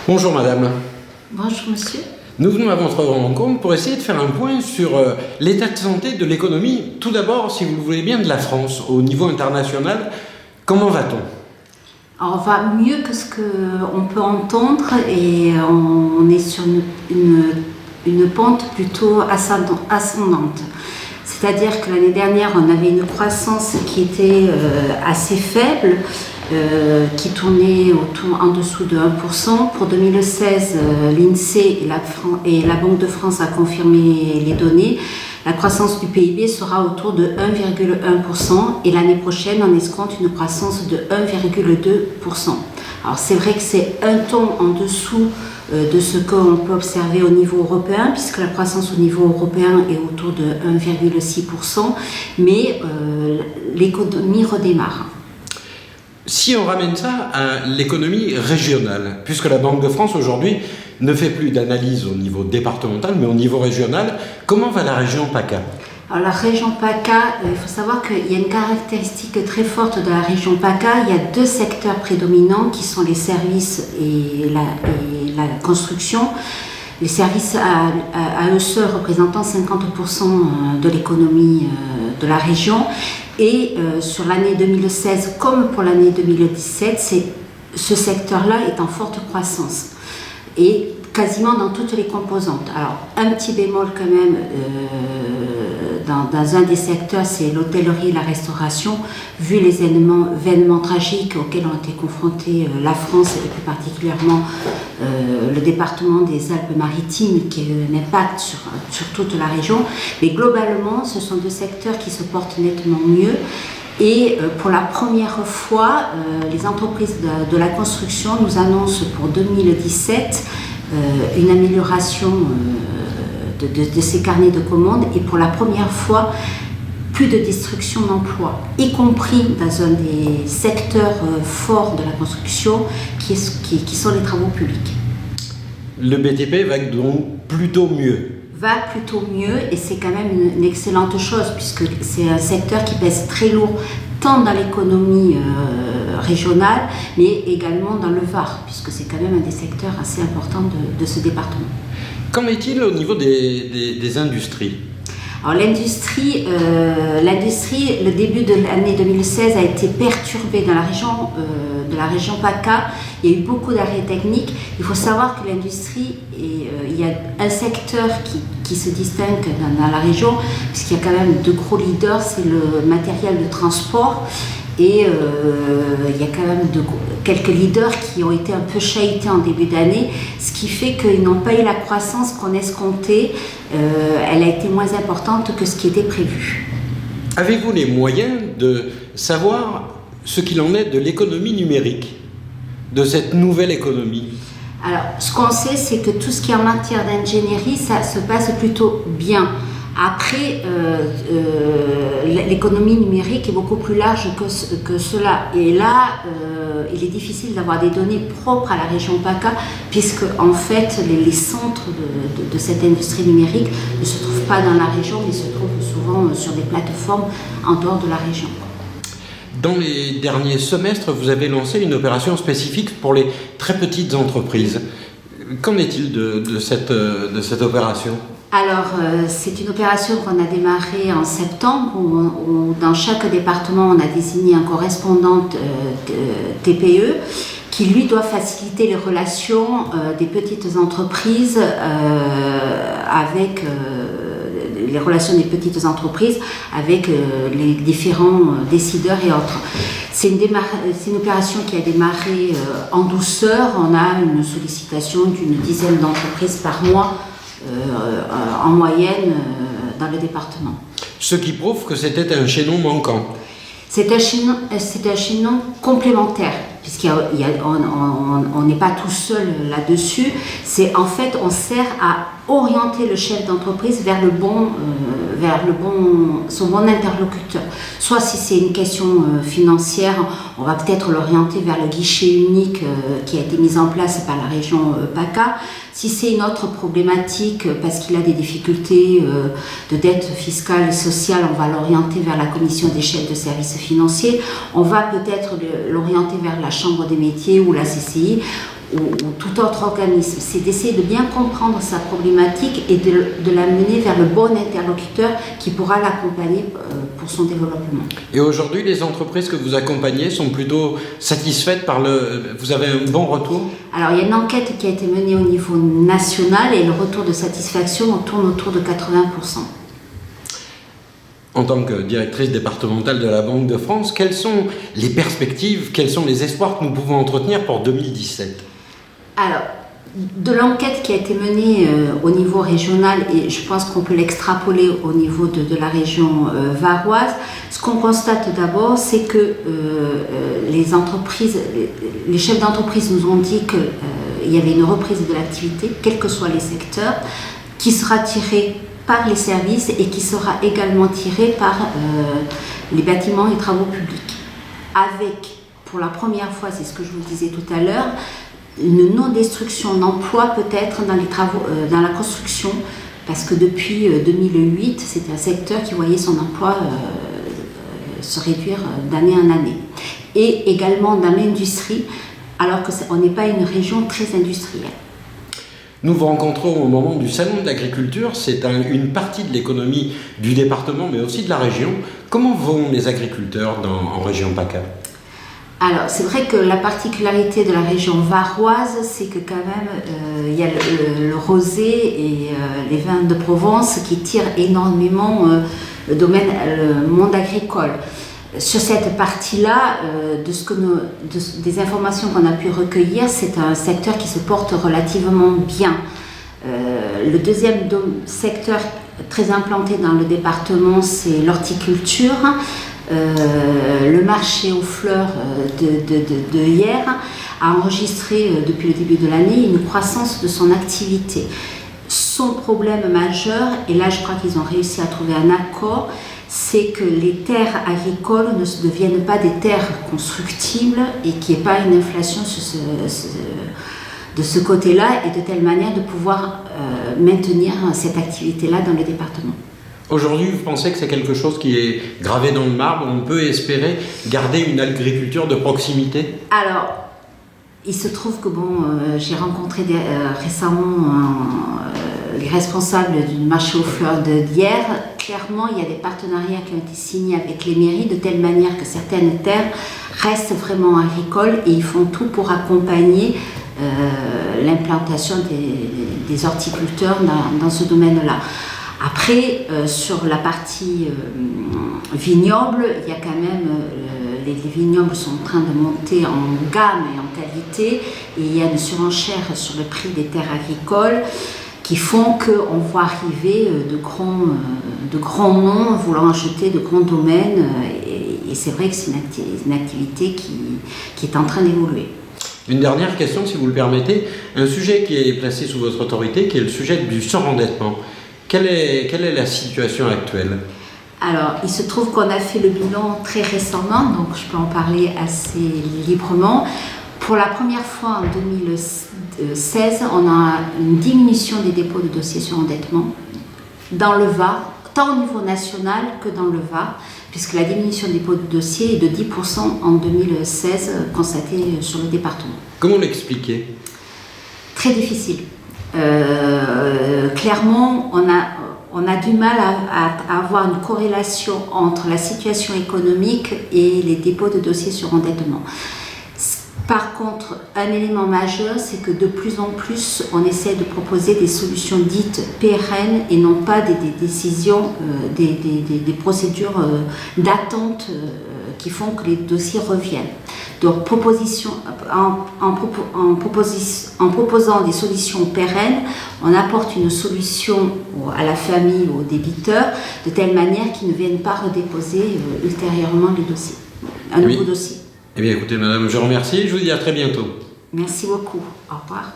Bonjour madame. Bonjour monsieur. Nous venons à votre rencontre pour essayer de faire un point sur l'état de santé de l'économie. Tout d'abord, si vous le voulez bien, de la France au niveau international. Comment va-t-on ? On va mieux que ce qu'on peut entendre et on est sur une pente plutôt ascendante. C'est-à-dire que l'année dernière, on avait une croissance qui était assez faible, qui tournait en dessous de 1%. Pour 2016, l'INSEE et la Banque de France a confirmé les données. La croissance du PIB sera autour de 1,1% et l'année prochaine, on escompte une croissance de 1,2%. Alors c'est vrai que c'est un ton en dessous de ce qu'on peut observer au niveau européen, puisque la croissance au niveau européen est autour de 1,6%, mais l'économie redémarre. Si on ramène ça à l'économie régionale, puisque la Banque de France aujourd'hui ne fait plus d'analyse au niveau départemental, mais au niveau régional, comment va la région PACA ? Alors la région PACA, il faut savoir qu'il y a une caractéristique très forte de la région PACA. Il y a deux secteurs prédominants qui sont les services et la construction. Les services à eux seuls représentant 50% de l'économie de la région. Et sur l'année 2016, comme pour l'année 2017, ce secteur-là est en forte croissance. Et quasiment dans toutes les composantes. Alors, un petit bémol quand même, dans un des secteurs, c'est l'hôtellerie et la restauration, vu les événements tragiques auxquels ont été confrontés la France et plus particulièrement le département des Alpes-Maritimes, qui a eu un impact sur toute la région. Mais globalement, ce sont deux secteurs qui se portent nettement mieux. Et pour la première fois, les entreprises de la construction nous annoncent pour 2017 une amélioration de ces carnets de commandes et pour la première fois plus de destruction d'emplois, y compris dans un des secteurs forts de la construction qui sont les travaux publics. Le BTP va donc plutôt mieux. Va plutôt mieux et c'est quand même une excellente chose puisque c'est un secteur qui pèse très lourd tant dans l'économie régionale mais également dans le Var puisque c'est quand même un des secteurs assez importants de ce département. Qu'en est-il au niveau des industries ? Alors l'industrie, le début de l'année 2016 a été perturbé dans la région PACA. Il y a eu beaucoup d'arrêts techniques. Il faut savoir que l'industrie, il y a un secteur qui se distingue dans la région, puisqu'il y a quand même de gros leaders, c'est le matériel de transport. Et il y a quand même quelques leaders qui ont été un peu chahutés en début d'année, ce qui fait qu'ils n'ont pas eu la croissance qu'on escomptait. Elle a été moins importante que ce qui était prévu. Avez-vous les moyens de savoir ce qu'il en est de l'économie numérique, de cette nouvelle économie ? Alors, ce qu'on sait, c'est que tout ce qui est en matière d'ingénierie, ça se passe plutôt bien. Après, l'économie numérique est beaucoup plus large que cela. Et là, il est difficile d'avoir des données propres à la région PACA, puisque en fait, les centres de cette industrie numérique ne se trouvent pas dans la région, mais se trouvent souvent sur des plateformes en dehors de la région. Dans les derniers semestres, vous avez lancé une opération spécifique pour les très petites entreprises. Qu'en est-il de cette opération ? Alors, c'est une opération qu'on a démarrée en septembre où dans chaque département, on a désigné un correspondant TPE qui, lui, doit faciliter les relations des petites entreprises avec les différents décideurs et autres. C'est une opération qui a démarré en douceur. On a une sollicitation d'une dizaine d'entreprises par mois en moyenne dans le département. Ce qui prouve que c'était un chaînon manquant. C'est un chaînon complémentaire, puisqu'on n'est pas tout seul là-dessus. C'est en fait, on sert à orienter le chef d'entreprise vers vers son bon interlocuteur. Soit si c'est une question financière, on va peut-être l'orienter vers le guichet unique qui a été mis en place par la région PACA. Si c'est une autre problématique, parce qu'il a des difficultés de dette fiscale et sociale, on va l'orienter vers la commission des chefs de services financiers. On va peut-être l'orienter vers la Chambre des métiers ou la CCI ou tout autre organisme. C'est d'essayer de bien comprendre sa problématique et de la mener vers le bon interlocuteur qui pourra l'accompagner pour son développement. Et aujourd'hui, les entreprises que vous accompagnez sont plutôt satisfaites vous avez un bon retour? Alors, il y a une enquête qui a été menée au niveau national et le retour de satisfaction tourne autour de 80%. En tant que directrice départementale de la Banque de France, quelles sont les perspectives, quels sont les espoirs que nous pouvons entretenir pour 2017? Alors, de l'enquête qui a été menée au niveau régional, et je pense qu'on peut l'extrapoler au niveau de la région varoise, ce qu'on constate d'abord, c'est que les chefs d'entreprise nous ont dit qu'il y avait une reprise de l'activité, quels que soient les secteurs, qui sera tirée par les services et qui sera également tirée par les bâtiments et travaux publics. Avec, pour la première fois, c'est ce que je vous disais tout à l'heure, une non-destruction d'emplois peut-être dans les travaux, dans la construction, parce que depuis 2008, c'est un secteur qui voyait son emploi se réduire d'année en année. Et également dans l'industrie, alors qu'on n'est pas une région très industrielle. Nous vous rencontrons au moment du Salon de l'agriculture, c'est une partie de l'économie du département, mais aussi de la région. Comment vont les agriculteurs en région PACA ? Alors, c'est vrai que la particularité de la région varoise, c'est que quand même, il y a le rosé et les vins de Provence qui tirent énormément le monde agricole. Sur cette partie-là, des informations qu'on a pu recueillir, c'est un secteur qui se porte relativement bien. Le deuxième secteur très implanté dans le département, c'est l'horticulture. Le marché aux fleurs de hier a enregistré depuis le début de l'année une croissance de son activité. Son problème majeur, et là je crois qu'ils ont réussi à trouver un accord, c'est que les terres agricoles ne deviennent pas des terres constructibles et qu'il n'y ait pas une inflation de ce côté-là et de telle manière de pouvoir maintenir cette activité-là dans le département. Aujourd'hui, vous pensez que c'est quelque chose qui est gravé dans le marbre? On peut espérer garder une agriculture de proximité? Alors, il se trouve que j'ai rencontré récemment les responsables du marché aux fleurs d'hier. Clairement, il y a des partenariats qui ont été signés avec les mairies de telle manière que certaines terres restent vraiment agricoles et ils font tout pour accompagner l'implantation des horticulteurs dans ce domaine-là. Après, sur la partie vignoble, il y a quand même, les vignobles sont en train de monter en gamme et en qualité, et il y a une surenchère sur le prix des terres agricoles qui font qu'on voit arriver de grands noms voulant acheter de grands domaines, et c'est vrai que c'est une activité qui est en train d'évoluer. Une dernière question, si vous le permettez, un sujet qui est placé sous votre autorité, qui est le sujet du surendettement. Quelle est la situation actuelle? Alors, il se trouve qu'on a fait le bilan très récemment, donc je peux en parler assez librement. Pour la première fois en 2016, on a une diminution des dépôts de dossiers sur endettement dans le Var, tant au niveau national que dans le Var, puisque la diminution des dépôts de dossiers est de 10% en 2016 constatée sur le département. Comment l'expliquer? Très difficile. Clairement, on a du mal à avoir une corrélation entre la situation économique et les dépôts de dossiers sur endettement. Par contre, un élément majeur, c'est que de plus en plus, on essaie de proposer des solutions dites pérennes et non pas des décisions, des procédures d'attente qui font que les dossiers reviennent. Donc, en proposant des solutions pérennes, on apporte une solution à la famille, aux débiteurs, de telle manière qu'ils ne viennent pas redéposer ultérieurement les dossiers, un nouveau dossier. Eh bien, écoutez, madame, je vous remercie. Je vous dis à très bientôt. Merci beaucoup. Au revoir.